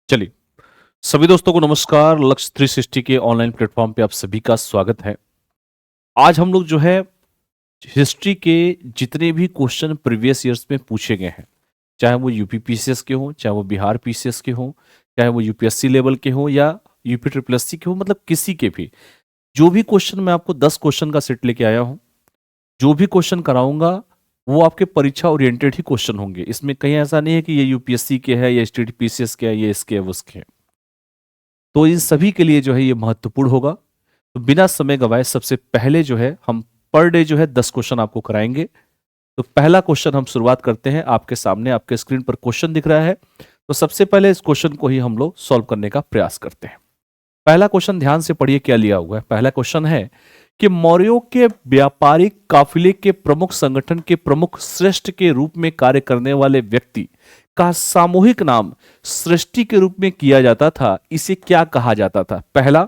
चलिए, सभी दोस्तों को नमस्कार। लक्ष्य 360 के ऑनलाइन प्लेटफॉर्म पे आप सभी का स्वागत है। आज हम लोग जो है हिस्ट्री के जितने भी क्वेश्चन प्रीवियस ईयर्स में पूछे गए हैं, चाहे वो यूपी पीसीएस के हों, चाहे वो बिहार पीसीएस के हों, चाहे वो यूपीएससी लेवल के हों या यूपी ट्रिपल एससी के हों, मतलब किसी के भी, जो भी क्वेश्चन मैं आपको 10 क्वेश्चन का सेट लेके आया हूँ, जो भी क्वेश्चन कराऊंगा वो आपके परीक्षा ओरिएंटेड ही क्वेश्चन होंगे। इसमें कहीं ऐसा नहीं है कि ये यूपीएससी के है, ये स्टेट पीसीएस के है, ये इसके है, वो उसके है। तो इन सभी के लिए जो है ये महत्वपूर्ण होगा। तो बिना समय गवाए सबसे पहले जो है हम पर डे जो है 10 क्वेश्चन आपको कराएंगे। तो पहला क्वेश्चन हम शुरुआत करते हैं। आपके सामने आपके स्क्रीन पर क्वेश्चन दिख रहा है, तो सबसे पहले इस क्वेश्चन को ही हम लोग सॉल्व करने का प्रयास करते हैं। पहला क्वेश्चन ध्यान से पढ़िए क्या लिया हुआ है। पहला क्वेश्चन है कि मौर्यों के व्यापारिक काफिले के प्रमुख संगठन के प्रमुख श्रेष्ठ के रूप में कार्य करने वाले व्यक्ति का सामूहिक नाम सृष्टि के रूप में किया जाता था, इसे क्या कहा जाता था? पहला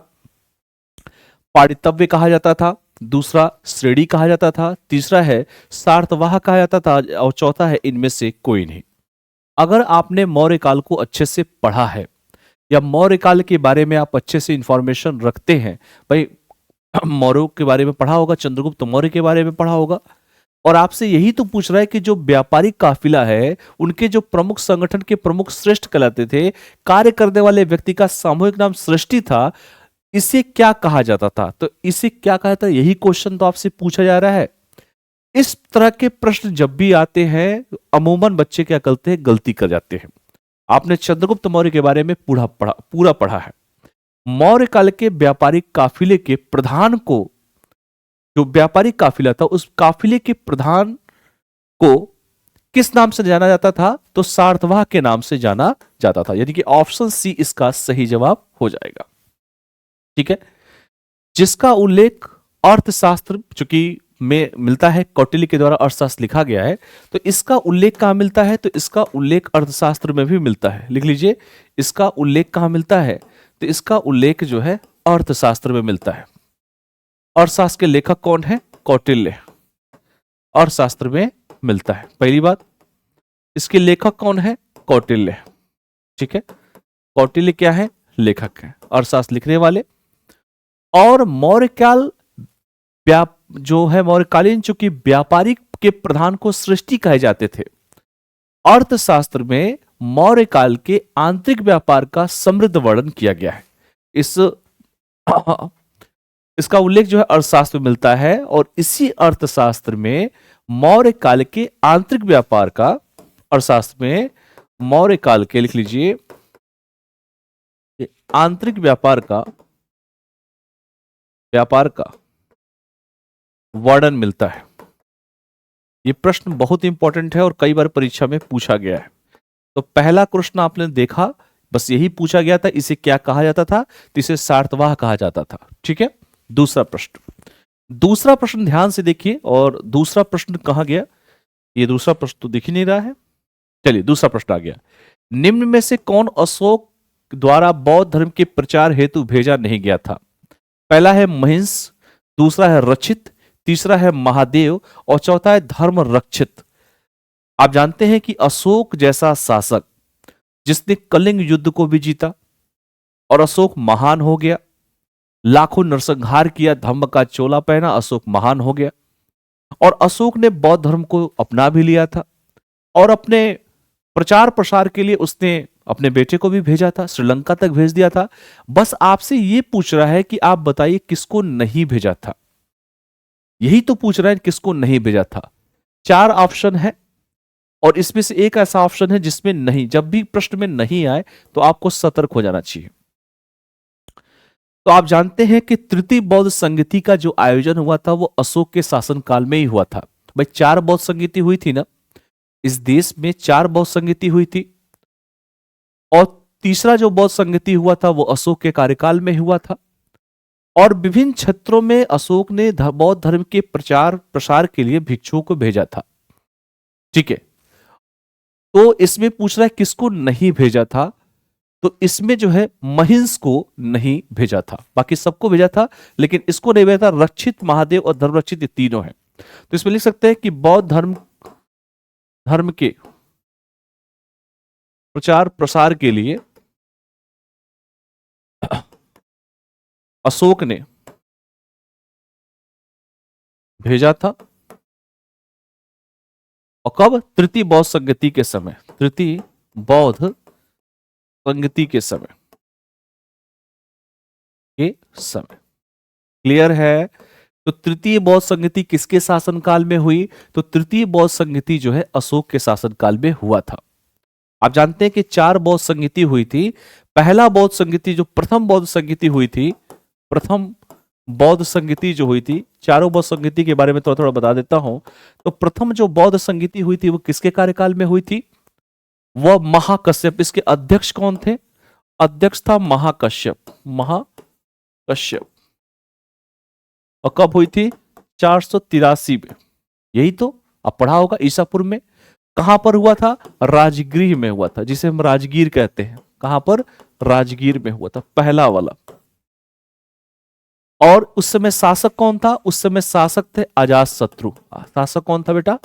पाणितव्य कहा जाता था, दूसरा श्रेणी कहा जाता था, तीसरा है सार्थवाह कहा जाता था और चौथा है इनमें से कोई नहीं। अगर आपने मौर्य काल को अच्छे से पढ़ा है या मौर्य काल के बारे में आप अच्छे से इंफॉर्मेशन रखते हैं, भाई मौर्यों के बारे में पढ़ा होगा, चंद्रगुप्त मौर्य के बारे में पढ़ा होगा, और आपसे यही तो पूछ रहा है कि जो व्यापारिक काफिला है उनके जो प्रमुख संगठन के प्रमुख श्रेष्ठ कहलाते थे, कार्य करने वाले व्यक्ति का सामूहिक नाम सृष्टि था, इसे क्या कहा जाता था? तो इसे क्या कहा था, यही क्वेश्चन तो आपसे पूछा जा रहा है। इस तरह के प्रश्न जब भी आते हैं, अमूमन बच्चे क्या करते हैं, गलती कर जाते हैं। आपने चंद्रगुप्त मौर्य के बारे में पूरा पढ़ा है। मौर्य काल के व्यापारिक काफिले के प्रधान को, जो व्यापारिक काफिला था उस काफिले के प्रधान को किस नाम से जाना जाता था? तो सार्थवाह के नाम से जाना जाता था। यानी कि ऑप्शन सी इसका सही जवाब हो जाएगा। ठीक है, जिसका उल्लेख अर्थशास्त्र, चूंकि में मिलता है, कौटिल्य के द्वारा अर्थशास्त्र लिखा गया है, तो इसका उल्लेख कहां मिलता है? तो इसका उल्लेख अर्थशास्त्र में भी मिलता है। लिख लीजिए, इसका उल्लेख कहां मिलता है? तो इसका उल्लेख जो है अर्थशास्त्र में मिलता है। अर्थशास्त्र के लेखक कौन है? कौटिल्य। अर्थशास्त्र में मिलता है, पहली बात। इसके लेखक कौन है? कौटिल्य। ठीक है, कौटिल्य क्या है? लेखक है, अर्थशास्त्र लिखने वाले। और मौर्यकाल जो है मौर्यकालीन, चूंकि व्यापारिक के प्रधान को सृष्टि कहे जाते थे, अर्थशास्त्र में मौर्य काल के आंतरिक व्यापार का समृद्ध वर्णन किया गया है। इस इसका उल्लेख जो है अर्थशास्त्र में मिलता है, और इसी अर्थशास्त्र में मौर्य काल के आंतरिक व्यापार का, अर्थशास्त्र में मौर्य काल के, लिख लीजिए, आंतरिक व्यापार का वर्णन मिलता है। यह प्रश्न बहुत इंपॉर्टेंट है और कई बार परीक्षा में पूछा गया है। तो पहला प्रश्न आपने देखा, बस यही पूछा गया था, इसे क्या कहा जाता था? तो इसे सार्थवाह कहा जाता था। ठीक है, दूसरा प्रश्न ध्यान से देखिए। और दूसरा प्रश्न कहां गया? ये दूसरा प्रश्न तो दिख ही नहीं रहा है। चलिए, दूसरा प्रश्न आ गया। निम्न में से कौन अशोक द्वारा बौद्ध धर्म के प्रचार हेतु भेजा नहीं गया था? पहला है महिंस, दूसरा है रचित, तीसरा है महादेव और चौथा है धर्म रक्षित। आप जानते हैं कि अशोक जैसा शासक, जिसने कलिंग युद्ध को भी जीता, और अशोक महान हो गया, लाखों नरसंहार किया, धम्म का चोला पहना, अशोक महान हो गया। और अशोक ने बौद्ध धर्म को अपना भी लिया था, और अपने प्रचार प्रसार के लिए उसने अपने बेटे को भी भेजा था, श्रीलंका तक भेज दिया था। बस आपसे यह पूछ रहा है कि आप बताइए किसको नहीं भेजा था। यही तो पूछ रहा है, किसको नहीं भेजा था। 4 ऑप्शन है, और इसमें से एक ऐसा ऑप्शन है जिसमें नहीं। जब भी प्रश्न में नहीं आए तो आपको सतर्क हो जाना चाहिए। तो आप जानते हैं कि तृतीय बौद्ध संगति का जो आयोजन हुआ था वो अशोक के शासनकाल में ही हुआ था। भाई 4 बौद्ध संगति हुई थी ना, इस देश में 4 बौद्ध संगति हुई थी, और तीसरा जो बौद्ध संगति हुआ था वो अशोक के कार्यकाल में हुआ था। और विभिन्न क्षेत्रों में अशोक ने बौद्ध धर्म के प्रचार प्रसार के लिए भिक्षुओं को भेजा था। ठीक है, तो इसमें पूछ रहा है किसको नहीं भेजा था? तो इसमें जो है महिंस को नहीं भेजा था, बाकी सबको भेजा था, लेकिन इसको नहीं भेजा था। रक्षित, महादेव और धर्म रक्षित, ये तीनों हैं। तो इसमें लिख सकते हैं कि बौद्ध धर्म के प्रचार प्रसार के लिए अशोक ने भेजा था। और कब? तृतीय बौद्ध संगति के समय, तृतीय बौद्ध संगति के समय, क्लियर है? तो तृतीय बौद्ध संगति किसके शासनकाल में हुई? तो तृतीय बौद्ध संगति जो है अशोक के शासनकाल में हुआ था। आप जानते हैं कि 4 बौद्ध संगति हुई थी। पहला बौद्ध संगति, जो प्रथम बौद्ध संगति हुई थी, प्रथम बौद्ध संगति जो हुई थी, चारों बौद्ध संगति के बारे में थोड़ा थोड़ा बता देता हूं। तो प्रथम जो बौद्ध संगति हुई थी वो किसके कार्यकाल में हुई थी? वह महाकश्यप। इसके अध्यक्ष कौन थे? अध्यक्ष था महाकश्यप, महाकश्यप। और कब हुई थी? 483 में। यही तो आप पढ़ा होगा ईसापुर में। कहां पर हुआ था? राजगीर में हुआ था, जिसे हम राजगीर कहते हैं। कहां पर? राजगीर में हुआ था, पहला वाला। और उस समय शासक कौन था? उस समय शासक थे अजातशत्रु। शासक कौन था बेटा?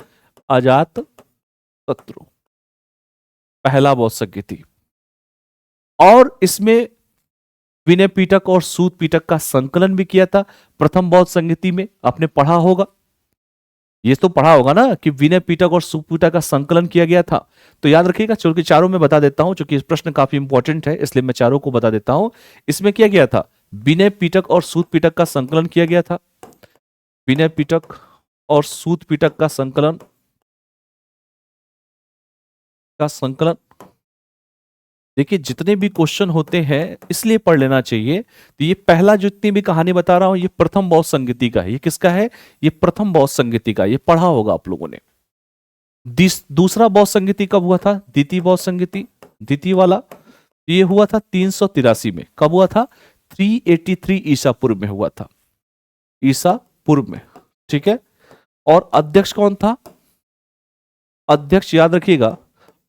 अजातशत्रु। पहला बौद्ध संगति। और इसमें विनय पिटक और सूत पिटक का संकलन भी किया था प्रथम बौद्ध संगति में। आपने पढ़ा होगा, ये तो पढ़ा होगा ना कि विनय पिटक और सूत पिटक का संकलन किया गया था। तो याद रखिएगा, चूंकि चारों में बता देता हूं, चूंकि इस प्रश्न काफी इंपॉर्टेंट है इसलिए मैं चारों को बता देता हूं। इसमें किया गया था, विनय पिटक और सूत पिटक का संकलन किया गया था। विनय पिटक और सूत पिटक का संकलन देखिए, जितने भी क्वेश्चन होते हैं इसलिए पढ़ लेना चाहिए। तो ये पहला जो इतनी भी कहानी बता रहा हूं, ये प्रथम बौद्ध संगति का है। ये किसका है? ये प्रथम बौद्ध संगति का। ये पढ़ा होगा आप लोगों ने। दूसरा बौद्ध संगति कब हुआ था? द्वितीय बौद्ध संगति, द्वितीय वाला। ये हुआ था 383 में। कब हुआ था? 383 ईसा पूर्व में हुआ था, ईसा पूर्व में। ठीक है। और अध्यक्ष कौन था? अध्यक्ष याद रखिएगा,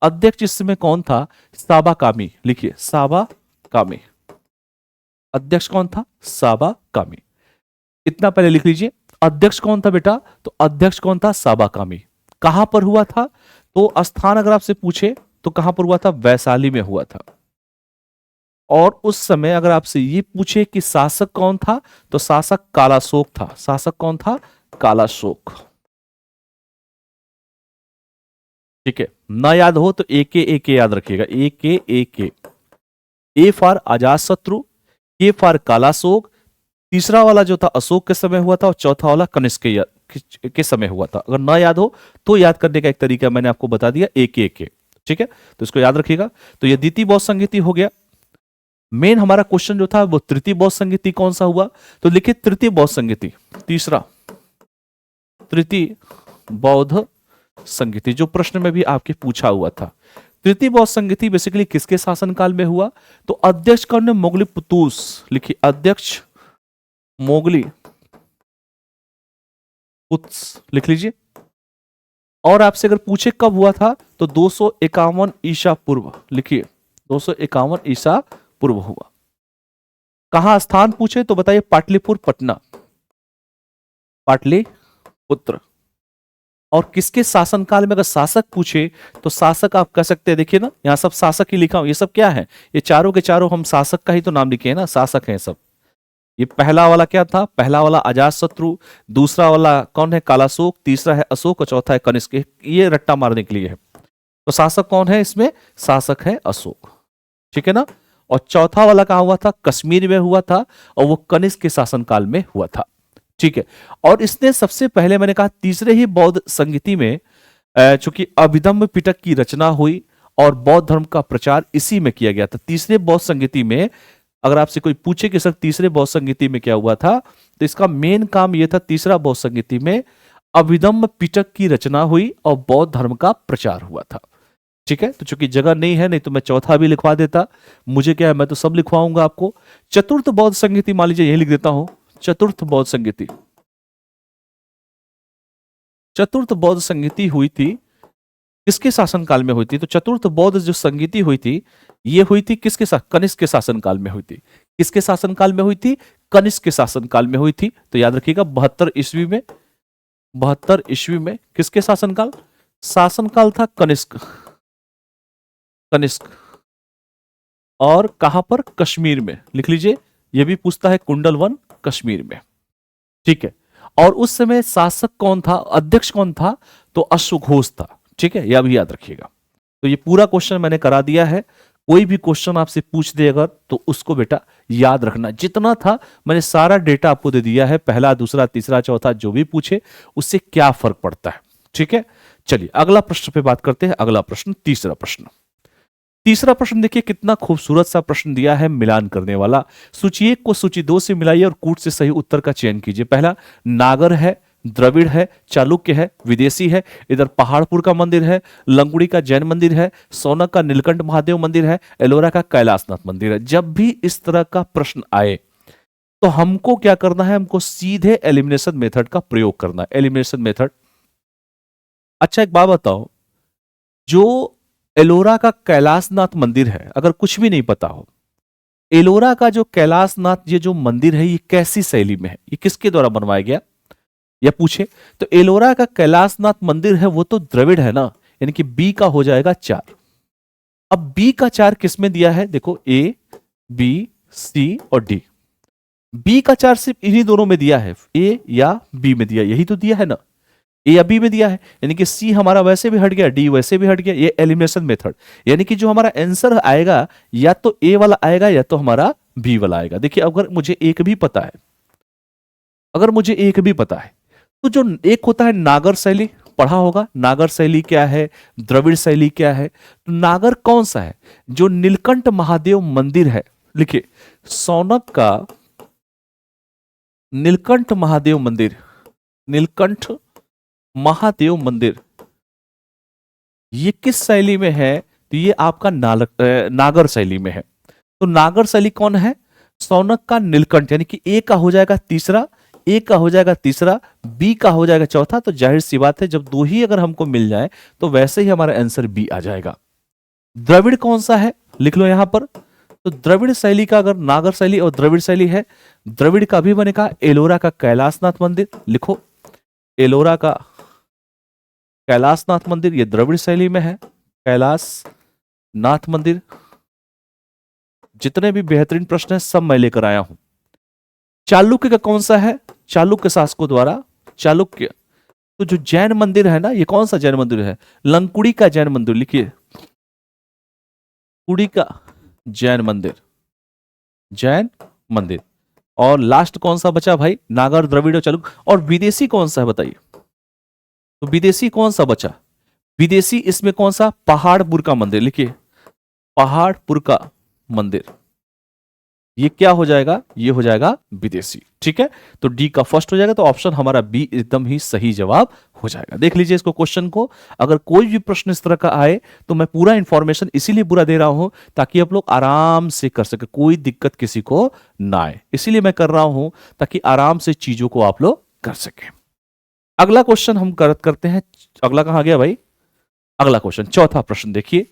अध्यक्ष इस समय कौन था? साबाकामी। लिखिए, साबाकामी। अध्यक्ष कौन था? साबाकामी। इतना पहले लिख लीजिए। अध्यक्ष कौन था बेटा? तो अध्यक्ष कौन था? साबाकामी। कहां पर हुआ था? तो स्थान अगर आपसे पूछे तो कहां पर हुआ था? वैशाली में हुआ था। और उस समय अगर आपसे ये पूछे कि शासक कौन था, तो शासक कालाशोक था। शासक कौन था? कालाशोक। ठीक है। ना याद हो तो ए के याद रखिएगा। ए फॉर अजातशत्रु, के फॉर कालाशोक, तीसरा वाला जो था अशोक के समय हुआ था, और चौथा वाला कनिष्क के समय हुआ था। अगर ना याद हो तो याद करने का एक तरीका मैंने आपको बता दिया, ए के। ठीक है, तो इसको याद रखिएगा। तो ये द्वितीय बौद्ध संगति हो गया। मेन हमारा क्वेश्चन जो था वो तृतीय बौद्ध संगति कौन सा हुआ? तो लिखिए तृतीय बौद्ध संगति, तीसरा तृतीय बौद्ध संगति, जो प्रश्न में भी आपके पूछा हुआ था। तृतीय बौद्ध संगति बेसिकली किसके शासनकाल में हुआ? तो अध्यक्ष कौन है? मोगली पुतुस। लिखिए, अध्यक्ष मोगली पुत्स, लिख लीजिए। और आपसे अगर पूछे कब हुआ था, तो 251 ईसा पूर्व। लिखिए, 251 ईसा पूर्व हुआ। कहां स्थान पूछे तो बताइए, पाटलिपुत्र, पटना, पाटलिपुत्र। और किसके शासनकाल में अगर शासक पूछे तो शासक आप कह सकते हैं, देखिए ना यहां सब शासक ही लिखा हूं। ये सब क्या है? ये चारों के चारों हम शासक का ही तो नाम लिखे हैं ना, शासक हैं सब। ये पहला वाला क्या था? पहला वाला अजातशत्रु, दूसरा वाला कौन है? कालाशोक, तीसरा है अशोक, और चौथा है कनिष्क। ये रट्टा मारने के लिए है। तो शासक कौन है इसमें? शासक है अशोक। ठीक है ना। और चौथा वाला कहां हुआ था? कश्मीर में हुआ था, और वो कनिष्क के शासनकाल में हुआ था। ठीक है। और इसने सबसे पहले, मैंने कहा तीसरे ही बौद्ध संगति में, चूंकि अभिधम्म पिटक की रचना हुई और बौद्ध धर्म का प्रचार इसी में किया गया था। तीसरे बौद्ध संगति में अगर आपसे कोई पूछे कि सर तीसरे बौद्ध संगति में क्या हुआ था, तो इसका मेन काम यह था, तीसरा बौद्ध संगति में अभिधम्म पिटक की रचना हुई और बौद्ध धर्म का प्रचार हुआ था। ठीक है। तो चूंकि जगह नहीं है, नहीं तो मैं चौथा भी लिखवा देता। मुझे क्या है, मैं तो सब लिखवाऊंगा आपको। चतुर्थ बौद्ध संगति मान लीजिए, यही लिख देता हूं, चतुर्थ बौद्ध संगति। चतुर्थ बौद्ध संगति हुई थी, किसके शासनकाल में हुई थी? तो चतुर्थ बौद्ध जो संगति हुई थी, ये हुई थी किसके साथ? कनिष्क के शासनकाल में हुई थी। किसके शासनकाल में हुई थी? कनिष्क के शासनकाल में हुई थी। तो याद रखिएगा 72 ईस्वी में, 72 ईस्वी में किसके शासनकाल? शासनकाल था कनिष्क। कनिष्क। और कहां पर? कश्मीर में। लिख लीजिए, ये भी पूछता है कुंडल वन कश्मीर में, ठीक है। और उस समय शासक कौन था, अध्यक्ष कौन था, तो अश्वघोष था, ठीक है, यह भी याद रखिएगा। तो ये पूरा क्वेश्चन मैंने करा दिया है। कोई भी क्वेश्चन आपसे पूछ दे अगर, तो उसको बेटा याद रखना। जितना था मैंने सारा डेटा आपको दे दिया है, पहला दूसरा तीसरा चौथा जो भी पूछे उससे क्या फर्क पड़ता है, ठीक है। चलिए अगला प्रश्न पे बात करते हैं। अगला प्रश्न, तीसरा प्रश्न। तीसरा प्रश्न देखिए कितना खूबसूरत सा प्रश्न दिया है, मिलान करने वाला। सूची एक को सूची दो से मिलाइए और कूट से सही उत्तर का चयन कीजिए। पहला नागर है, द्रविड़ है, चालुक्य है, विदेशी है, इधर पहाड़पुर का मंदिर है, लंगुड़ी का जैन मंदिर है, सोनक का नीलकंठ महादेव मंदिर है, एलोरा का कैलाशनाथ मंदिर है। जब भी इस तरह का प्रश्न आए तो हमको क्या करना है, हमको सीधे एलिमिनेशन मेथड का प्रयोग करना है। Elimination method. अच्छा एक बात बताओ, जो एलोरा का कैलाशनाथ मंदिर है, अगर कुछ भी नहीं पता हो, एलोरा का जो कैलाशनाथ ये जो मंदिर है ये कैसी शैली में है, ये किसके द्वारा बनवाया गया, या पूछे तो एलोरा का कैलाशनाथ मंदिर है वो तो द्रविड़ है ना, यानी कि बी का हो जाएगा 4। अब बी का 4 किसमें दिया है, देखो ए बी सी और डी। बी का 4 सिर्फ इन्हीं दोनों में दिया है, ए या बी में दिया, यही तो दिया है ना, ए या बी में दिया है, यानी कि सी हमारा वैसे भी हट गया, डी वैसे भी हट गया। ये एलिमिनेशन मेथड, यानी कि जो हमारा आंसर आएगा या तो ए वाला आएगा या तो हमारा बी वाला आएगा। देखिए अगर मुझे एक भी पता है, अगर मुझे एक भी पता है तो जो एक होता है नागर शैली, पढ़ा होगा नागर शैली क्या है, द्रविड़ शैली क्या है। तो नागर कौन सा है, जो नीलकंठ महादेव मंदिर है, लिखिए सौनक का नीलकंठ महादेव मंदिर, नीलकंठ महादेव मंदिर ये किस शैली में है, तो ये आपका नागर शैली में है। तो नागर शैली कौन है, सौनक का नीलकंठ, यानी कि ए का हो जाएगा तीसरा, ए का हो जाएगा तीसरा, बी का हो जाएगा चौथा। तो जाहिर सी बात है जब दो ही अगर हमको मिल जाए तो वैसे ही हमारा आंसर बी आ जाएगा। द्रविड़ कौन सा है, लिख लो यहां पर। तो द्रविड़ शैली का अगर नागर शैली और द्रविड़ शैली है, द्रविड़ का भी बनेगा एलोरा का कैलाशनाथ मंदिर, लिखो एलोरा का कैलाशनाथ मंदिर ये द्रविड़ शैली में है, कैलाशनाथ मंदिर। जितने भी बेहतरीन प्रश्न हैं सब मैं लेकर आया हूं। चालुक्य का कौन सा है, चालुक्य शासकों द्वारा, चालुक्य तो जो जैन मंदिर है ना, ये कौन सा जैन मंदिर है, लंकुड़ी का जैन मंदिर, लिखिए कुड़ी का जैन मंदिर, जैन मंदिर। और लास्ट कौन सा बचा भाई, नागर द्रविड़ और चालुक्य। और विदेशी कौन सा है बताइए, तो विदेशी कौन सा बचा, विदेशी इसमें कौन सा, पहाड़पुर का मंदिर, लिखिए पहाड़पुर का मंदिर। ये क्या हो जाएगा, ये हो जाएगा विदेशी, ठीक है। तो डी का फर्स्ट हो जाएगा, तो ऑप्शन हमारा बी एकदम ही सही जवाब हो जाएगा। देख लीजिए इसको क्वेश्चन को, अगर कोई भी प्रश्न इस तरह का आए तो मैं पूरा इंफॉर्मेशन इसीलिए पूरा दे रहा हूं ताकि आप लोग आराम से कर सके, कोई दिक्कत किसी को ना आए, इसीलिए मैं कर रहा हूं ताकि आराम से चीजों को आप लोग कर सके। अगला क्वेश्चन हम करते हैं। अगला कहां गया भाई, अगला क्वेश्चन चौथा प्रश्न देखिए।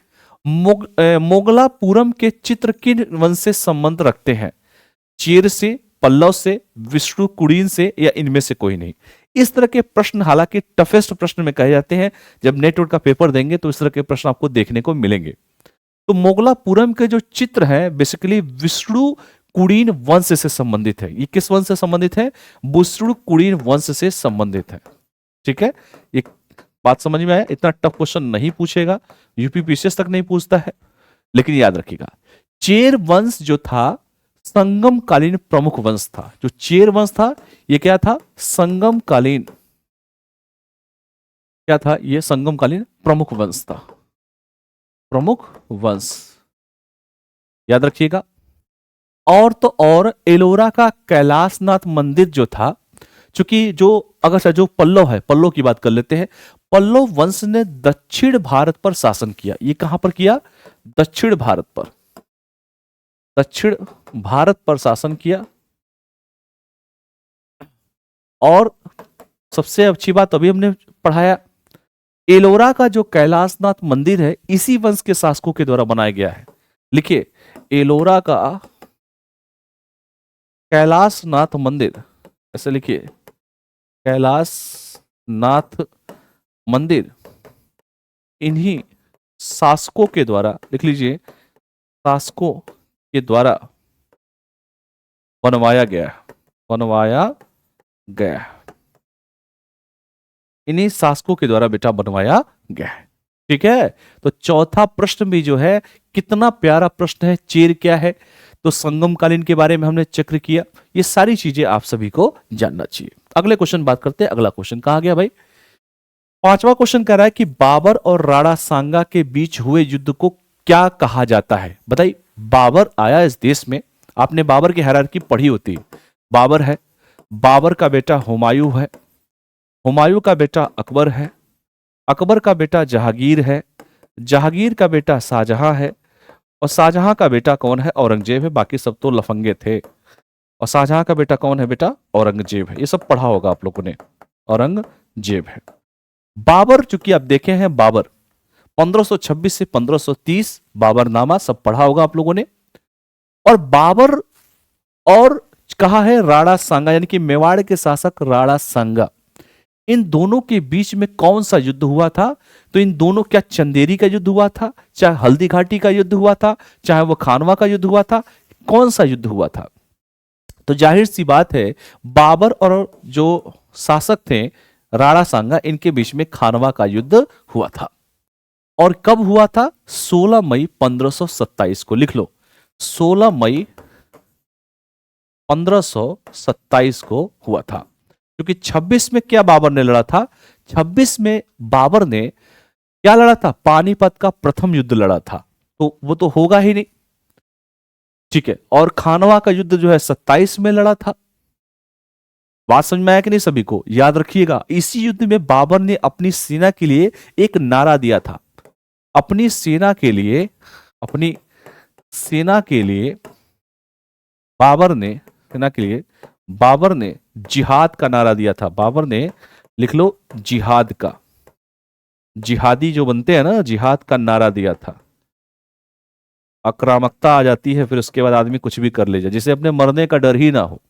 मोगलापुरम के चित्र किन वंश से संबंध रखते हैं, चेर से, पल्लव से, विष्णु कुड़ीन से, या इनमें से कोई नहीं। इस तरह के प्रश्न हालांकि टफेस्ट प्रश्न में कहे जाते हैं, जब नेट का पेपर देंगे तो इस तरह के प्रश्न आपको देखने को मिलेंगे। तो मोगलापुरम के जो चित्र है बेसिकली विष्णु कुड़ीन वंश से संबंधित है। ये किस वंश से संबंधित है, विष्णु कुड़ीन वंश से संबंधित है, ठीक है। ये बात समझ में आया, इतना टफ क्वेश्चन नहीं पूछेगा, यूपीपीसीएस तक नहीं पूछता है, लेकिन याद रखिएगा चेर वंश जो था संगम कालीन प्रमुख वंश था। जो चेर वंश था ये क्या था, संगम कालीन, क्या था ये, संगम कालीन प्रमुख वंश था, प्रमुख वंश, याद रखिएगा। और तो और एलोरा का कैलाशनाथ मंदिर जो था, चूंकि जो अगर जो पल्लव है, पल्लव की बात कर लेते हैं, पल्लव वंश ने दक्षिण भारत पर शासन किया। ये कहां पर किया, दक्षिण भारत पर, दक्षिण भारत पर शासन किया। और सबसे अच्छी बात अभी हमने पढ़ाया, एलोरा का जो कैलाशनाथ मंदिर है इसी वंश के शासकों के द्वारा बनाया गया है। लिखिए एलोरा का कैलाशनाथ मंदिर, ऐसे लिखिए कैलाशनाथ मंदिर इन्हीं शासकों के द्वारा, लिख लीजिए शासकों के द्वारा बनवाया गया, बनवाया गया, इन्हीं शासकों के द्वारा बेटा बनवाया गया है। ठीक है, तो चौथा प्रश्न भी जो है कितना प्यारा प्रश्न है, चेर क्या है, तो संगमकालीन के बारे में हमने चक्र किया। ये सारी चीजें आप सभी को जानना चाहिए। अगले क्वेश्चन बात करते हैं। अगला क्वेश्चन कहा गया भाई, पांचवा क्वेश्चन कह रहा है कि बाबर और राणा सांगा के बीच हुए युद्ध को क्या कहा जाता है। बताइए, बाबर आया इस देश में, आपने बाबर की हायरार्की पढ़ी होती है। बाबर है, बाबर का बेटा हुमायूं है, हुमायूं का बेटा अकबर है, अकबर का बेटा जहांगीर है, जहांगीर का बेटा शाहजहां है, और शाहजहां का बेटा कौन है, औरंगजेब है। बाकी सब तो लफंगे थे। और शाहजहां का बेटा कौन है बेटा, औरंगजेब है। ये सब पढ़ा होगा आप लोगों ने, औरंगजेब है। बाबर, चूंकि आप देखे हैं बाबर 1526 से 1530 बाबरनामा सब पढ़ा होगा आप लोगों ने। और बाबर और कहा है राणा सांगा, यानी कि मेवाड़ के शासक राणा सांगा, इन दोनों के बीच में कौन सा युद्ध हुआ था। तो इन दोनों, क्या चंदेरी का युद्ध हुआ था, चाहे हल्दी घाटी का युद्ध हुआ था, चाहे वो खानवा का युद्ध हुआ था, कौन सा युद्ध हुआ था। तो जाहिर सी बात है, बाबर और जो शासक थे राणा सांगा, इनके बीच में खानवा का युद्ध हुआ था। और कब हुआ था, 16 मई 1527 को। लिख लो, 16 मई 1527 को हुआ था। क्योंकि 26 में क्या बाबर ने लड़ा था, 26 में बाबर ने क्या लड़ा था, पानीपत का प्रथम युद्ध लड़ा था। तो वो तो होगा ही नहीं। ठीक है, और खानवा का युद्ध जो है 27 में लड़ा था। बात समझ में आया कि नहीं सभी को। याद रखिएगा, इसी युद्ध में बाबर ने अपनी सेना के लिए एक नारा दिया था। अपनी सेना के लिए, अपनी सेना के लिए बाबर ने, सेना के लिए बाबर ने जिहाद का नारा दिया था। बाबर ने, लिख लो, जिहाद का, जिहादी जो बनते हैं ना, जिहाद का नारा दिया था। आक्रामकता आ जाती है, फिर उसके बाद आदमी कुछ भी कर ले जाए, जिसे अपने मरने का डर ही ना हो।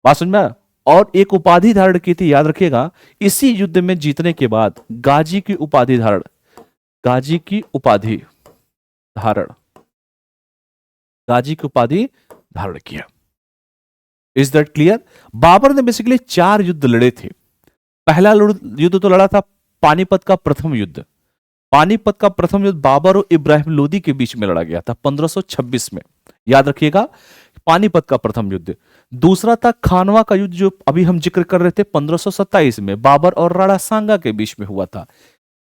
बात समझ में आया? और एक उपाधि धारण की थी, याद रखिएगा, इसी युद्ध में जीतने के बाद गाजी की उपाधि धारण, गाजी की उपाधि धारण, गाजी की उपाधि धारण किया। Is that clear? बाबर ने बेसिकली 4 युद्ध लड़े थे। पहला युद्ध तो लड़ा था पानीपत का प्रथम युद्ध। पानीपत का प्रथम युद्ध बाबर और इब्राहिम लोदी के बीच में लड़ा गया था 1526 में। याद रखिएगा, पानीपत का प्रथम युद्ध। दूसरा था खानवा का युद्ध, जो अभी हम जिक्र कर रहे थे, 1527 में बाबर और राणा सांगा के बीच में हुआ था।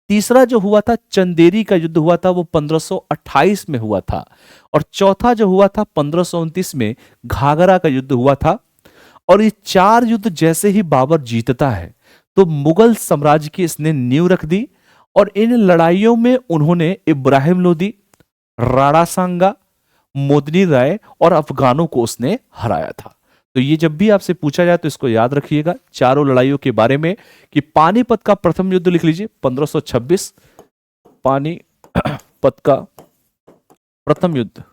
तीसरा जो हुआ था चंदेरी का युद्ध हुआ था, वो 1528 में हुआ था। और चौथा जो हुआ था 1529 में घाघरा का युद्ध हुआ था। और ये 4 युद्ध जैसे ही बाबर जीतता है तो मुगल साम्राज्य की इसने नींव रख दी। और इन लड़ाइयों में उन्होंने इब्राहिम लोदी, राणा सांगा, मोदनी राय और अफगानों को उसने हराया था। तो ये जब भी आपसे पूछा जाए तो इसको याद रखिएगा, चारों लड़ाइयों के बारे में। कि पानीपत का प्रथम युद्ध लिख लीजिए 1526, पानीपत का प्रथम युद्ध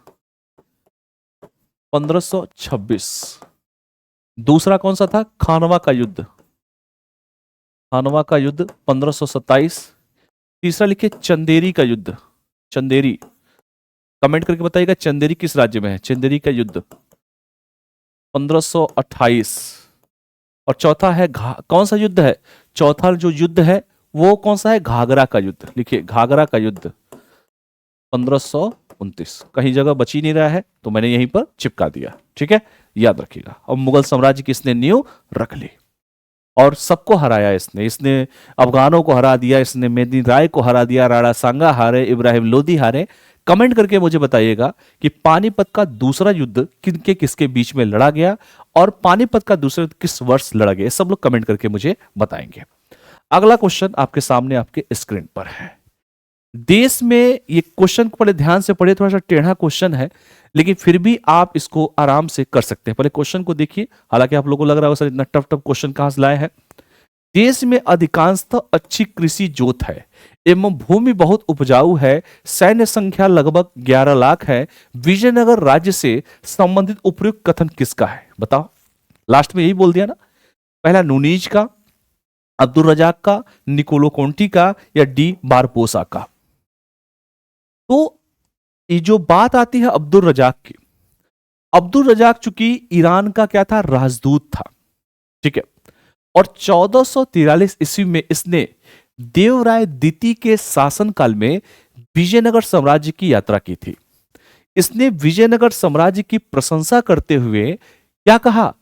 1526। दूसरा कौन सा था, खानवा का युद्ध, खानवा का युद्ध 1527। तीसरा लिखिए चंदेरी का युद्ध, चंदेरी, कमेंट करके बताइएगा चंदेरी किस राज्य में है। चंदेरी का युद्ध 1528। और चौथा है कौन सा युद्ध है, चौथा जो युद्ध है वो कौन सा है, घाघरा का युद्ध। लिखिए घाघरा का युद्ध 1529। कहीं जगह बची नहीं रहा है तो मैंने यहीं पर चिपका दिया। ठीक है, याद रखिएगा। और मुगल साम्राज्य की इसने नींव रख ली और सबको हराया इसने। इसने अफगानों को हरा दिया, इसने मेदिनी राय को हरा दिया, राणा सांगा हारे, इब्राहिम लोदी हारे। कमेंट करके मुझे बताइएगा कि पानीपत का दूसरा युद्ध किनके किसके बीच में लड़ा गया और पानीपत का दूसरा युद्ध किस वर्ष लड़ा गया। सब लोग कमेंट करके मुझे बताएंगे। अगला क्वेश्चन आपके सामने आपके स्क्रीन पर है। देश में, ये क्वेश्चन को पहले ध्यान से पढ़िए, थोड़ा सा टेढ़ा क्वेश्चन है लेकिन फिर भी आप इसको आराम से कर सकते हैं। पहले क्वेश्चन को देखिए, हालांकि आप लोगों को लग रहा है सर इतना टफ टफ क्वेश्चन कहां से लाए हैं। देश में अधिकांशतः अच्छी कृषि जोत है एवं भूमि बहुत उपजाऊ है। सैन्य संख्या लगभग 11 लाख है। विजयनगर राज्य से संबंधित उपयुक्त कथन किसका है, बताओ। लास्ट में यही बोल दिया ना, पहला नूनीज का, अब्दुल रजाक का, निकोलो कोंटी का या डी बारपोसा का। तो ये जो बात आती है अब्दुल रजाक की, अब्दुल रजाक चूंकि ईरान का क्या था, राजदूत था, ठीक है। और 1443 ईस्वी में इसने देवराय द्वितीय के शासनकाल में विजयनगर साम्राज्य की यात्रा की थी। इसने विजयनगर साम्राज्य की प्रशंसा करते हुए क्या कहा,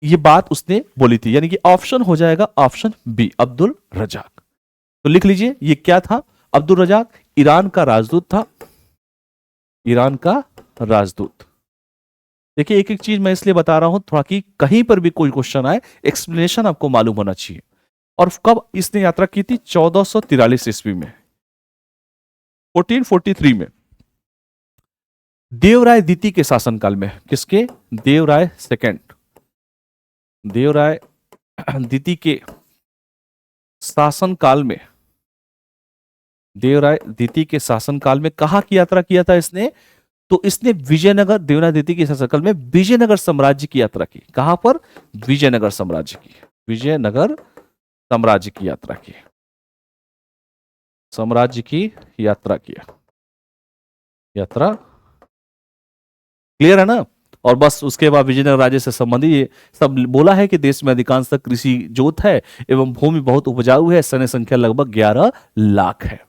यह बात उसने बोली थी, यानी कि ऑप्शन हो जाएगा ऑप्शन बी, अब्दुल रजाक। तो लिख लीजिए ये क्या था, अब्दुल रजाक ईरान का राजदूत था, ईरान का राजदूत। देखिए एक एक चीज मैं इसलिए बता रहा हूं थोड़ा कि कहीं पर भी कोई क्वेश्चन आए एक्सप्लेनेशन आपको मालूम होना चाहिए। और कब इसने यात्रा की थी, 1443 ईस्वी में, 1443 में, देवराय द्वितीय के शासनकाल में। किसके, देवराय सेकंड, देवराय द्वितीय के शासनकाल में, देवराय द्वितीय के शासनकाल में कहा की यात्रा किया था इसने, तो इसने विजयनगर, देवराय द्वितीय के शासनकाल में विजयनगर साम्राज्य की यात्रा की। कहां पर, विजयनगर साम्राज्य की, विजयनगर साम्राज्य की यात्रा की, साम्राज्य की यात्रा किया, यात्रा क्लियर है ना। और बस उसके बाद विजयनगर राज्य से संबंधित ये सब बोला है कि देश में अधिकांशतः कृषि जोत है एवं भूमि बहुत उपजाऊ है, सैन्य संख्या लगभग 11 लाख है,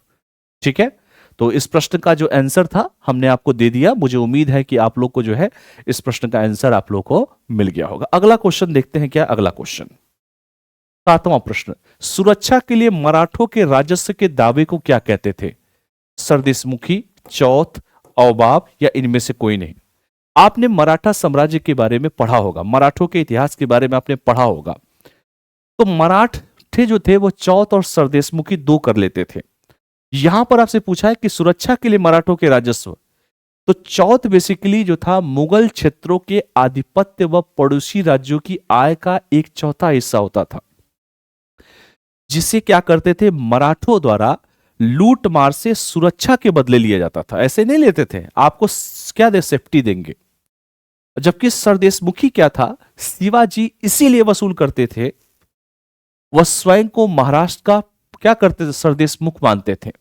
ठीक है। तो इस प्रश्न का जो आंसर था हमने आपको दे दिया। मुझे उम्मीद है कि आप लोग को जो है इस प्रश्न का आंसर आप लोग को मिल गया होगा। अगला क्वेश्चन देखते हैं, क्या अगला क्वेश्चन, 7वां प्रश्न, सुरक्षा के लिए मराठों के राजस्व के दावे को क्या कहते थे, सरदेशमुखी, चौथ, अवबाब या इनमें से कोई नहीं। आपने मराठा साम्राज्य के बारे में पढ़ा होगा, मराठों के इतिहास के बारे में आपने पढ़ा होगा। तो मराठे जो थे वो चौथ और सरदेशमुखी दो कर लेते थे। यहां पर आपसे पूछा है कि सुरक्षा के लिए मराठों के राजस्व, तो चौथ बेसिकली जो था मुगल क्षेत्रों के आधिपत्य व पड़ोसी राज्यों की आय का 1/4 हिस्सा होता था, जिसे क्या करते थे, मराठों द्वारा लूट मार से सुरक्षा के बदले लिया जाता था। ऐसे नहीं लेते थे, आपको क्या दे, सेफ्टी देंगे। जबकि सरदेशमुखी क्या था, शिवाजी इसीलिए वसूल करते थे, वह स्वयं को महाराष्ट्र का क्या करते थे, सरदेशमुख मानते थे।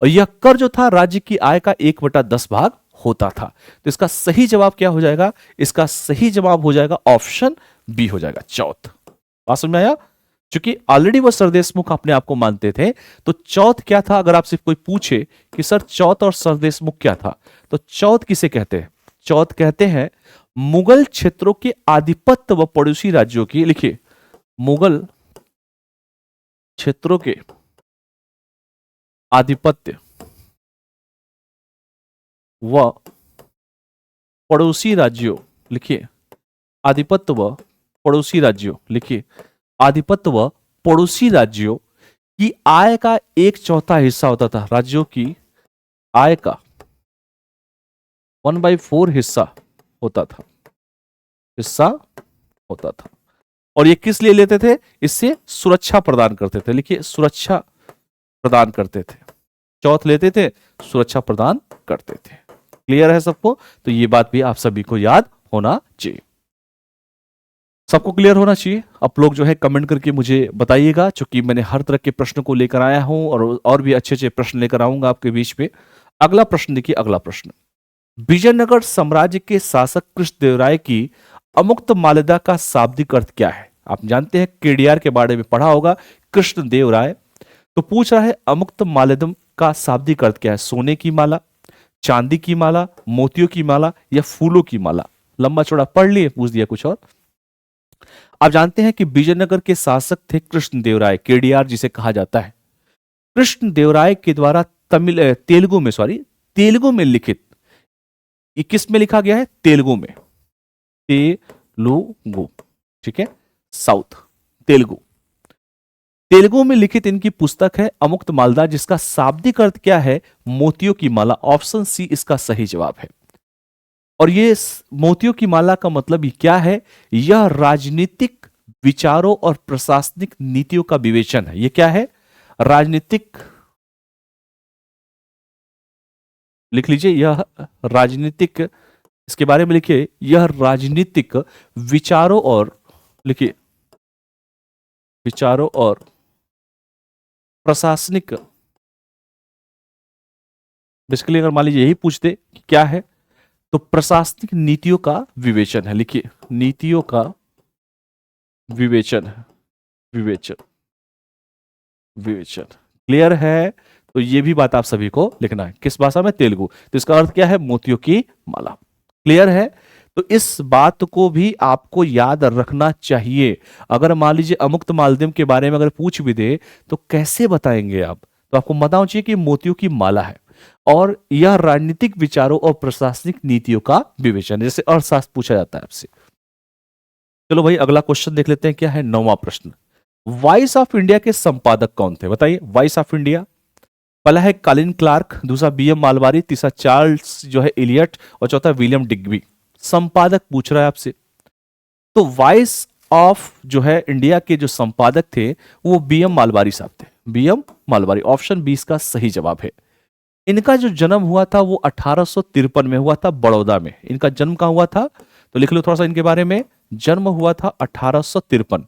और यह कर जो था राज्य की आय का 1/10 भाग होता था। तो इसका सही जवाब क्या हो जाएगा, इसका सही जवाब हो जाएगा ऑप्शन बी हो जाएगा, चौथ। बात समझ में आया, क्योंकि ऑलरेडी वो सरदेशमुख अपने आप को मानते थे। तो चौथ क्या था, अगर आपसे कोई पूछे कि सर चौथ और सरदेशमुख क्या था, तो चौथ किसे कहते हैं, चौथ कहते हैं मुगल क्षेत्रों के आधिपत्य व पड़ोसी राज्यों की, लिखिए मुगल क्षेत्रों के आधिपत्य व पड़ोसी राज्यों, लिखिए आधिपत्य व पड़ोसी राज्यों, लिखिए आधिपत्य व पड़ोसी राज्यों की आय का 1/4 हिस्सा होता था। राज्यों की आय का 1/4 हिस्सा होता था, हिस्सा होता था। और ये किस लिए लेते थे, इससे सुरक्षा प्रदान करते थे, लिखिए सुरक्षा प्रदान करते थे। चौथ लेते थे, सुरक्षा प्रदान करते थे। क्लियर है सबको, तो ये बात भी आप सभी को याद होना चाहिए, सबको क्लियर होना चाहिए। आप लोग जो है कमेंट करके मुझे बताइएगा, क्योंकि मैंने हर तरह के प्रश्न को लेकर आया हूं और भी अच्छे अच्छे प्रश्न लेकर आऊंगा आपके बीच में। अगला प्रश्न देखिए, अगला प्रश्न, विजयनगर साम्राज्य के शासक कृष्णदेवराय की अमुक्त माल्यदा का शाब्दिक अर्थ क्या है। आप जानते हैं केडीआर के बारे में पढ़ा होगा, कृष्णदेवराय। तो पूछ रहा है अमुक्त माल्यदम का शाब्दिक अर्थ क्या है, सोने की माला, चांदी की माला, मोतियों की माला या फूलों की माला। लंबा चौड़ा पढ़ लिए, पूछ दिया कुछ और। आप जानते हैं कि विजयनगर के शासक थे कृष्णदेवराय, केडीआर जिसे कहा जाता है। कृष्णदेवराय के द्वारा तेलुगु में लिखित, ये किस में लिखा गया है, तेलुगु में, तेलुगु, ठीक है, साउथ तेलुगु, तेलुगु में लिखित इनकी पुस्तक है अमुक्त माल्यदा, जिसका शाब्दिक अर्थ क्या है, मोतियों की माला। ऑप्शन सी इसका सही जवाब है। और ये मोतियों की माला का मतलब ही क्या है, यह राजनीतिक विचारों और प्रशासनिक नीतियों का विवेचन है। ये क्या है, राजनीतिक, लिख लीजिए यह राजनीतिक, इसके बारे में लिखिए यह राजनीतिक विचारों और, लिखिए विचारों और प्रशासनिक, बेसिकली अगर मान लीजिए यही पूछते कि क्या है, तो प्रशासनिक नीतियों का विवेचन है, लिखिए नीतियों का विवेचन है, विवेचन, विवेचन। क्लियर है? तो ये भी बात आप सभी को लिखना है। किस भाषा में? तेलुगु। तो इसका अर्थ क्या है? मोतियों की माला। क्लियर है? तो इस बात को भी आपको याद रखना चाहिए। अगर मान लीजिए अमुक्त मालदीव के बारे में अगर पूछ भी दे तो कैसे बताएंगे आप? तो आपको बताना चाहिए कि मोतियों की माला है और यह राजनीतिक विचारों और प्रशासनिक नीतियों का विवेचन, जैसे अर्थशास्त्र पूछा जाता है आपसे। चलो भाई अगला क्वेश्चन देख लेते हैं, क्या है? 9वां प्रश्न। वॉइस ऑफ इंडिया के संपादक कौन थे? बताइए। वॉइस ऑफ इंडिया, पहला है कॉलिन क्लार्क, दूसरा बीएम मालवारी, तीसरा चार्ल्स जो है इलियट और चौथा विलियम डिग्बी। संपादक पूछ रहा है आपसे। तो वॉइस ऑफ जो है इंडिया के जो संपादक थे वो बीएम मालवारी साहब थे। बीएम मालवारी, ऑप्शन 20 का सही जवाब है। इनका जो जन्म हुआ था वो 1853 में हुआ था, बड़ौदा में। इनका जन्म कहां हुआ था? तो लिख लो थोड़ा सा इनके बारे में। जन्म हुआ था 1853,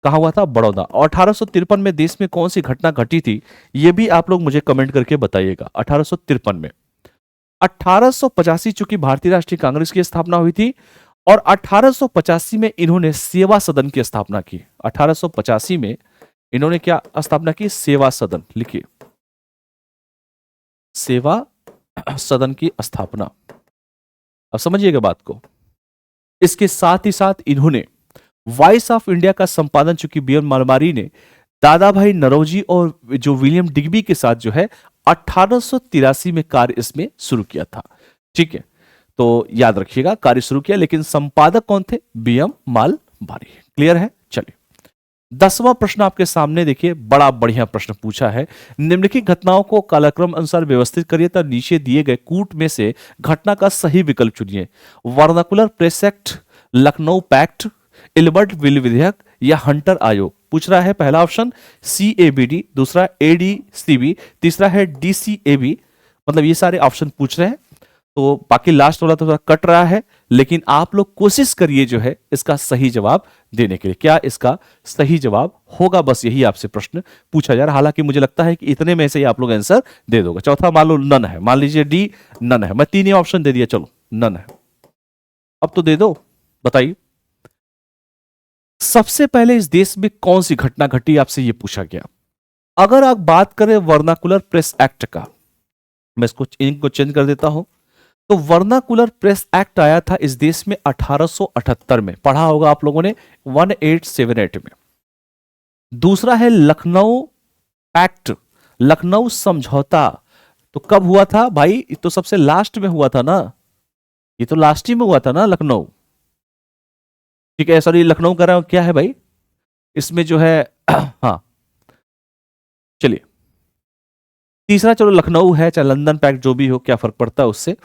कहा हुआ था? बड़ौदा। और 1853 में देश में कौन सी घटना घटी थी ये भी आप लोग मुझे कमेंट करके बताइएगा। 1853 में 1885 चूंकि भारतीय राष्ट्रीय कांग्रेस की स्थापना हुई थी और 1885 में इन्होंने सेवा सदन की स्थापना की। 1885 में इन्होंने क्या स्थापना की? सेवा सदन। लिखिए सेवा सदन की स्थापना। अब समझिएगा बात को। इसके साथ ही साथ इन्होंने वॉइस ऑफ इंडिया का संपादन चूंकि बीएम मालवारी ने दादा भाई नरौजी और जो विलियम डिग्बी के साथ जो है 1883 में कार्य इसमें शुरू किया था। ठीक है, तो याद रखिएगा कार्य शुरू किया, लेकिन संपादक कौन थे? बीएम मालवारी। क्लियर है? चलिए 10वां प्रश्न आपके सामने देखिए, बड़ा बढ़िया प्रश्न पूछा है। निम्नलिखित घटनाओं को कालक्रम अनुसार व्यवस्थित करिए तथा नीचे दिए गए कूट में से घटना का सही विकल्प चुनिए। Vernacular press act, Lucknow pact, Ilbert bill विधेयक या हंटर आयोग। पूछ रहा है पहला ऑप्शन CABD, दूसरा ADCB, तीसरा है DCAB। मतलब ये सारे ऑप्शन पूछ रहे हैं, तो बाकी लास्ट वाला थोड़ा कट रहा है, लेकिन आप लोग कोशिश करिए जो है इसका सही जवाब देने के लिए। क्या इसका सही जवाब होगा? बस यही आपसे प्रश्न पूछा जा रहा है। हालांकि मुझे लगता है कि इतने में से ही आप लोग आंसर दे दोगे। चौथा मान लो नन है, मान लीजिए डी नन है। मैं 3 ही ऑप्शन दे दिया, चलो नन है, अब तो दे दो। बताइए सबसे पहले इस देश में कौन सी घटना घटी, आपसे यह पूछा गया। अगर आप बात करें वर्नाकुलर प्रेस एक्ट का, मैं इसको इनको चेंज कर देता हूं, तो वर्नाकुलर प्रेस एक्ट आया था इस देश में 1878 में। पढ़ा होगा आप लोगों ने 1878 में। दूसरा है लखनऊ पैक्ट, लखनऊ समझौता। तो कब हुआ था भाई? ये तो सबसे लास्ट में हुआ था ना, ये तो लास्ट ही में हुआ था ना लखनऊ। ठीक है, सॉरी लखनऊ कर रहा हूं, क्या है भाई इसमें जो है हाँ चलिए तीसरा, चलो लखनऊ है चाहे लंदन पैक्ट जो भी हो, क्या फर्क पड़ता है उससे।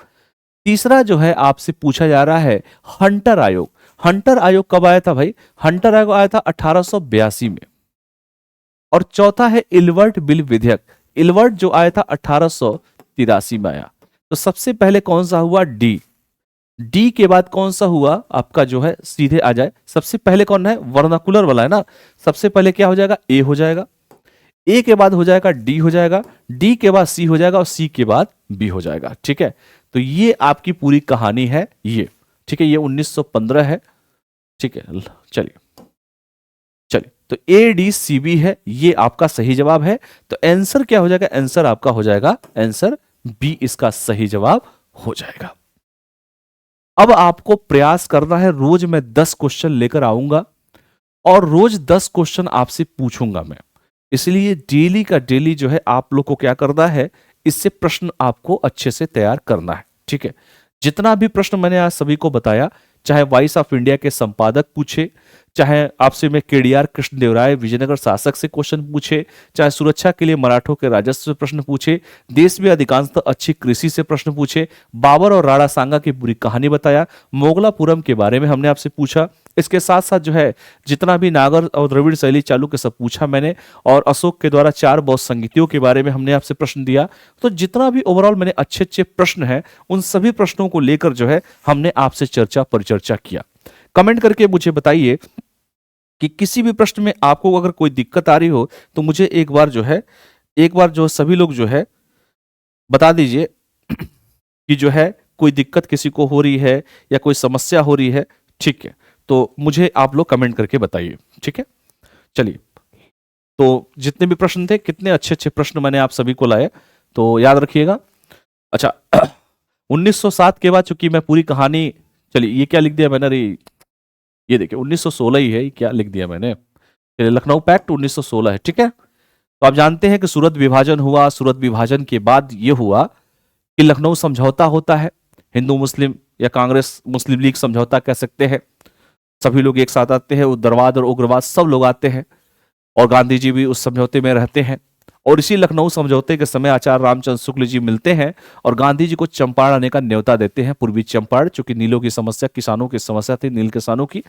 तीसरा जो है आपसे पूछा जा रहा है हंटर आयोग। हंटर आयोग कब आया था भाई? हंटर आयोग आया था 1882 में। और चौथा है इल्बर्ट बिल विधेयक। इल्बर्ट जो आया था 1883 में आया। तो सबसे पहले कौन सा हुआ? डी। डी के बाद कौन सा हुआ आपका जो है? सीधे आ जाए, सबसे पहले कौन है? वर्नाकुलर वाला है ना। सबसे पहले क्या हो जाएगा? ए हो जाएगा। ए के बाद हो जाएगा डी हो जाएगा, डी के बाद सी हो जाएगा और सी के बाद बी हो जाएगा। ठीक है, तो ये आपकी पूरी कहानी है ये। ठीक है, ये 1915 है। ठीक है, चलिए चलिए, तो ADCB है, ये आपका सही जवाब है। तो आंसर क्या हो जाएगा? आंसर आपका हो जाएगा, आंसर बी इसका सही जवाब हो जाएगा। अब आपको प्रयास करना है, रोज मैं 10 क्वेश्चन लेकर आऊंगा और रोज 10 क्वेश्चन आपसे पूछूंगा मैं। इसलिए डेली का डेली जो है आप लोग को क्या करना है, इससे प्रश्न आपको अच्छे से तैयार करना है। ठीक है, जितना भी प्रश्न मैंने आज सभी को बताया, चाहे वॉइस ऑफ इंडिया के संपादक पूछे, चाहे आपसे मैं KDR कृष्णदेवराय विजयनगर शासक से क्वेश्चन पूछे, चाहे सुरक्षा के लिए मराठों के राजस्व से प्रश्न पूछे, देश में अधिकांशतः अच्छी कृषि से प्रश्न पूछे, बाबर और राणा सांगा की पूरी कहानी बताया, मोगलापुरम के बारे में हमने आपसे पूछा, इसके साथ साथ जो है जितना भी नागर और द्रविड़ शैली चालू के सब पूछा मैंने, और अशोक के द्वारा 4 बौद्ध संगीतियों के बारे में हमने आपसे प्रश्न दिया। तो जितना भी ओवरऑल मैंने अच्छे अच्छे प्रश्न हैं, उन सभी प्रश्नों को लेकर जो है हमने आपसे चर्चा परिचर्चा किया। कमेंट करके मुझे बताइए कि किसी भी प्रश्न में आपको अगर कोई दिक्कत आ रही हो तो मुझे एक बार जो सभी लोग जो है बता दीजिए कि जो है कोई दिक्कत किसी को हो रही है या कोई समस्या हो रही है, ठीक है, तो मुझे आप लोग कमेंट करके बताइए, ठीक है। चलिए, तो जितने भी प्रश्न थे, कितने अच्छे अच्छे प्रश्न मैंने आप सभी को लाए, तो याद रखिएगा। अच्छा 1907 के बाद चूंकि मैं पूरी कहानी, चलिए ये क्या लिख दिया मैंने, अरे ये देखिए 1916 ही है, ये क्या लिख दिया मैंने, चलिए लखनऊ पैक्ट 1916 है, ठीक है। तो आप जानते हैं कि सूरत विभाजन हुआ, सूरत विभाजन के बाद ये हुआ कि लखनऊ समझौता होता है, हिंदू मुस्लिम या कांग्रेस मुस्लिम लीग समझौता कह सकते हैं। सभी लोग एक साथ आते हैं, उग्रवाद और उग्रवाद सब लोग आते हैं, और गांधी जी भी उस समझौते में रहते हैं। और इसी लखनऊ समझौते के समय आचार्य रामचंद्र शुक्ल जी मिलते हैं और गांधी जी को चंपारण आने का न्योता देते हैं, पूर्वी चंपारण, चूंकि नीलों की समस्या, किसानों की समस्या थी, नील किसानों की।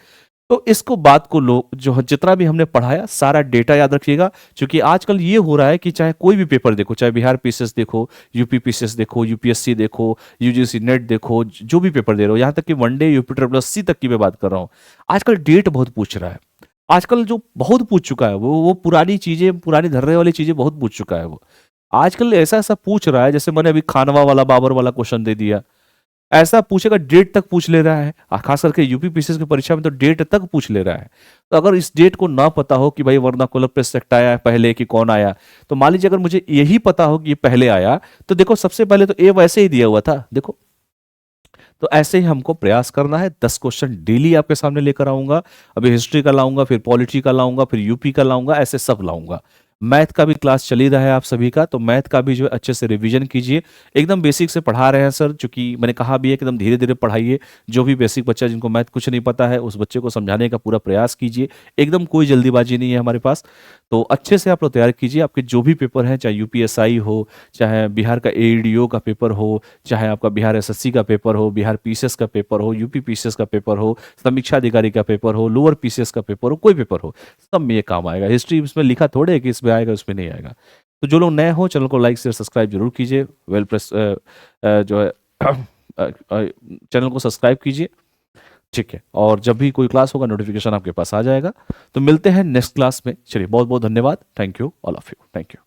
तो इसको बात को लोग जो जितना भी हमने पढ़ाया सारा डेटा याद रखिएगा, क्योंकि आजकल ये हो रहा है कि चाहे कोई भी पेपर देखो, चाहे बिहार पीसीएस देखो, यूपी पीसीएस देखो, यूपीएससी देखो, यूजीसी नेट देखो, जो भी पेपर दे रहे हो, यहाँ तक कि वनडे यूपी ट्रिपल एससी तक की मैं बात कर रहा हूँ, आजकल डेट बहुत पूछ रहा है। आजकल जो बहुत पूछ चुका है वो पुरानी चीजें, पुरानी धर्रे वाली चीजें बहुत पूछ चुका है वो। आजकल ऐसा ऐसा पूछ रहा है, जैसे मैंने अभी खानवा वाला बाबर वाला क्वेश्चन दे दिया, ऐसा पूछेगा, डेट तक पूछ ले रहा है। खास करके यूपी पीसीएस की परीक्षा में तो डेट तक पूछ ले रहा है। तो अगर इस डेट को ना पता हो कि भाई वर्नाकुलर प्रेस एक्ट आया है पहले कि कौन आया, तो मान लीजिए अगर मुझे यही पता हो कि ये पहले आया, तो देखो सबसे पहले तो ए वैसे ही दिया हुआ था, देखो। तो ऐसे ही हमको प्रयास करना है, 10 क्वेश्चन डेली आपके सामने लेकर आऊंगा। अभी हिस्ट्री का लाऊंगा, फिर पॉलिटी का लाऊंगा, फिर यूपी का लाऊंगा, ऐसे सब लाऊंगा। मैथ का भी क्लास चल ही रहा है आप सभी का, तो मैथ का भी जो है अच्छे से रिवीजन कीजिए। एकदम बेसिक से पढ़ा रहे हैं सर, चूंकि मैंने कहा भी है कि एकदम धीरे धीरे पढ़ाइए। जो भी बेसिक बच्चा जिनको मैथ कुछ नहीं पता है, उस बच्चे को समझाने का पूरा प्रयास कीजिए। एकदम कोई जल्दीबाजी नहीं है हमारे पास, तो अच्छे से आप लोग तैयार कीजिए। आपके जो भी पेपर हैं, चाहे यूपीएसआई हो, चाहे बिहार का एईडीओ का पेपर हो, चाहे आपका बिहार एसएससी का पेपर हो, बिहार पीसीएस का पेपर हो, यूपी पीसीएस का पेपर हो, समीक्षा अधिकारी का पेपर हो, लोअर पीसीएस का पेपर हो, कोई पेपर हो, सब में ये काम आएगा। हिस्ट्री इसमें लिखा थोड़े है कि इसमें आएगा उसमें नहीं आएगा। तो जो लोग नए हो, चैनल को लाइक शेयर सब्सक्राइब जरूर कीजिए। वेल प्रेस जो है चैनल को सब्सक्राइब कीजिए, ठीक है। और जब भी कोई क्लास होगा नोटिफिकेशन आपके पास आ जाएगा। तो मिलते हैं नेक्स्ट क्लास में। चलिए, बहुत बहुत धन्यवाद। Thank you all of you, thank you.